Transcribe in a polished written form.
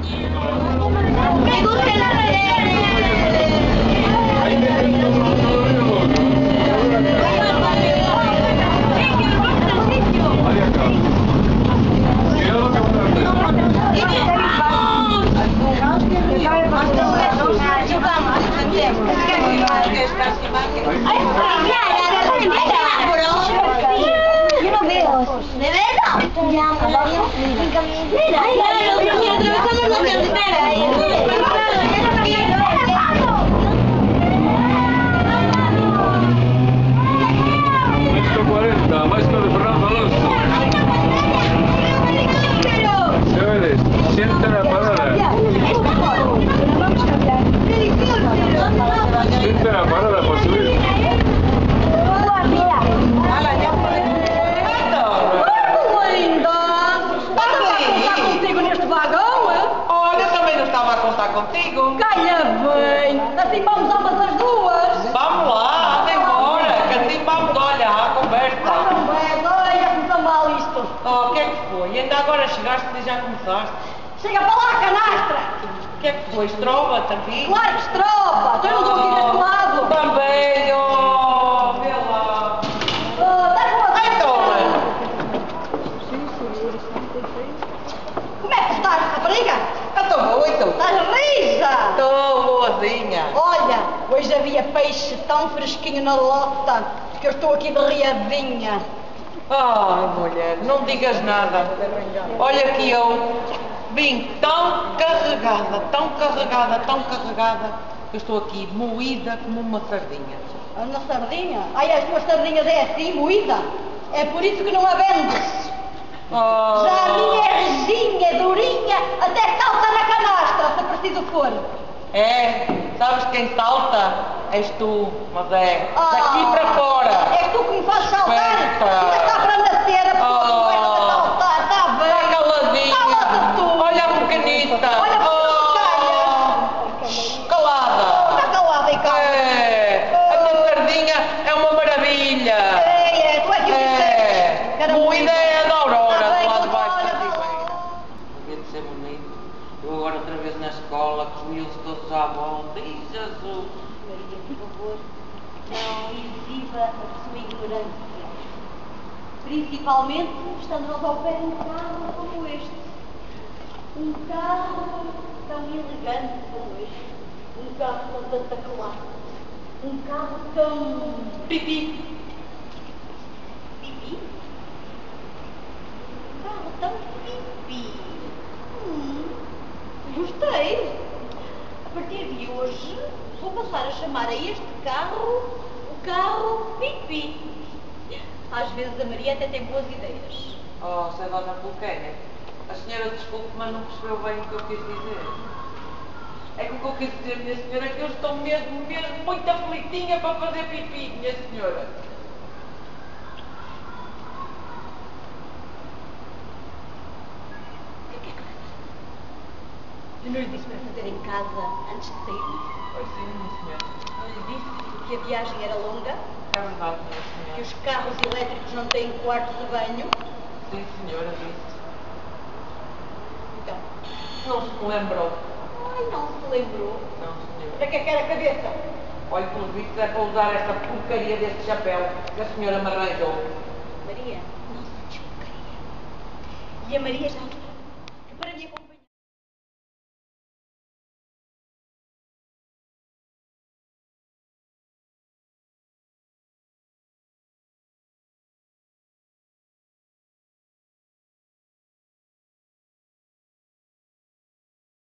Me gusta la yo no veo. ¿De verdad? Ya, mira, atravesamos la carretera. Mais para o Fernando Alonso. Chavales, sienta la parada. Sienta la parada para subir. Olha, também não estava a contar contigo. Calha bem! Assim vamos ambas as duas! Vamos lá, anda embora, que assim vamos, olha, à conversa. Olha como está mal isto! Oh, o que é que foi? Ainda agora chegaste e já começaste? Chega para lá, canastra! O que é que foi? Estroba-te aqui? Claro que estropa! Tu não estou aqui deste lado! Também, oh, vê lá. Estás boa? Então, Como é que estás, rapariga? eu estou boa, então. Estás rija! Estou boazinha. Olha, hoje havia peixe tão fresquinho na lota que eu estou aqui derriadinha. Ai, mulher, não digas nada. Olha que eu vim tão carregada, tão carregada, tão carregada, que eu estou aqui moída como uma sardinha. Uma sardinha? Ai, as tuas sardinhas é assim, moída? É por isso que não a vendes. Oh. Já a minha é rijinha, é durinha, até salta na canastra, se preciso for. É, sabes quem salta? És tu, mas é daqui para fora. És tu que me fazes saltar? Esperta. Ainda está para nascer, a pessoa que vai a saltar, está bem. Está caladinha. Cala-te tu. Olha a pequenita. Olha a Calada. Está calada e calma. É, a tua sardinha é uma maravilha. É, tu é que o disseste. Que era Moída é a da Aurora, Está bem, do lado de então, baixo olha, da vai lá. Ribeira. Devia de ser bonito. Eu agora outra vez na escola, com os miúdos todos à volta. Ih, Jesus. Maria, por favor, não exiba a sua ignorância. Principalmente estando ao pé de um carro como este. Um carro tão elegante como este. Um carro com tanta classe. Um carro tão... Pipi. Pipi? Um carro tão pipi. Gostei. A partir de hoje, vou passar a chamar a este carro o carro pipi. Às vezes a Maria até tem boas ideias. Oh, Sra. Dona Pulquéria, a senhora desculpe, mas não percebeu bem o que eu quis dizer. É que o que eu quis dizer, minha senhora, é que eu estou mesmo muito aflitinha para fazer pipi, minha senhora. O que é que vai fazer? Eu não lhe disse para fazer em casa antes de sair? Pois sim, minha senhora. Não lhe disse que a viagem era longa? É verdade, minha Que senhora. os carros elétricos não têm quarto de banho? Sim, senhora, disse. Então, Não se me lembrou. ai, não se lembrou. Não, senhora. Para que é que era a cabeça? Olha, pelos vistos é para usar esta porcaria deste chapéu que a senhora me arranjou. Maria, não se diz porcaria. E a Maria já